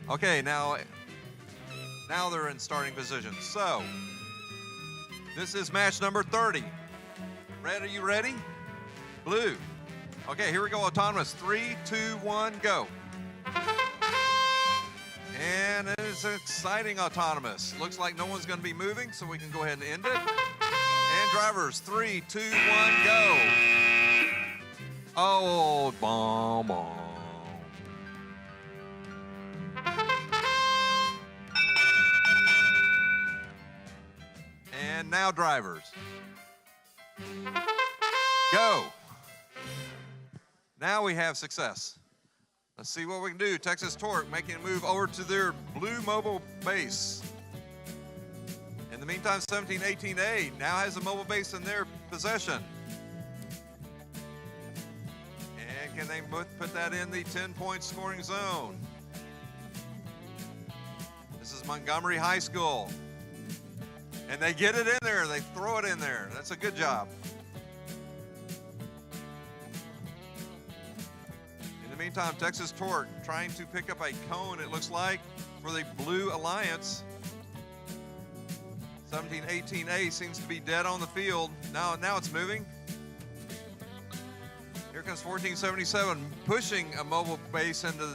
Okay, now they're in starting position. So, this is match number 30. Red, are you ready? Blue. Okay, here we go, autonomous. 3, 2, 1, go. And it's exciting autonomous. Looks like no one's gonna be moving, so we can go ahead and end it. And drivers, 3, 2, 1, go. Oh, bomb, bomb. And now drivers. Go. Now we have success. Let's see what we can do. Texas Torque making a move over to their blue mobile base. In the meantime, 1718A now has a mobile base in their possession. And can they put that in the 10-point scoring zone? This is Montgomery High School. And they get it in there. They throw it in there. That's a good job. Meantime, Texas Torque trying to pick up a cone, it looks like, for the Blue Alliance. 1718A seems to be dead on the field. Now it's moving. Here comes 1477 pushing a mobile base into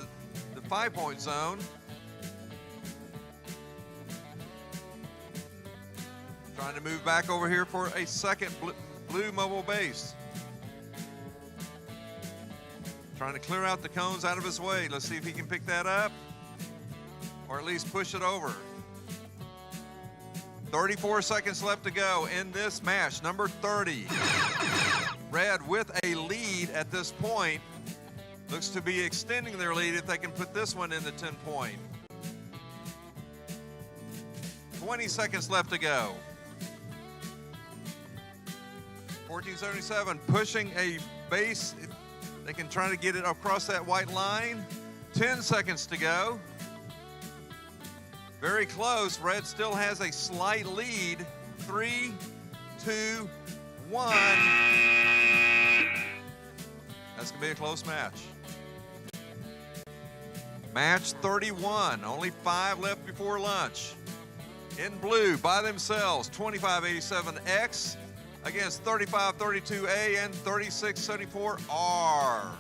the 5-point zone. Trying to move back over here for a second blue mobile base. Trying to clear out the cones out of his way. Let's see if he can pick that up, or at least push it over. 34 seconds left to go in this match, number 30. Red with a lead at this point. Looks to be extending their lead if they can put this one in the 10-point. 20 seconds left to go. 1477 pushing a base. They can try to get it across that white line. 10 seconds to go. Very close. Red still has a slight lead. 3, 2, 1. That's gonna be a close match. Match 31, only 5 left before lunch. In blue by themselves, 2587X. Against 3532A and 3674R.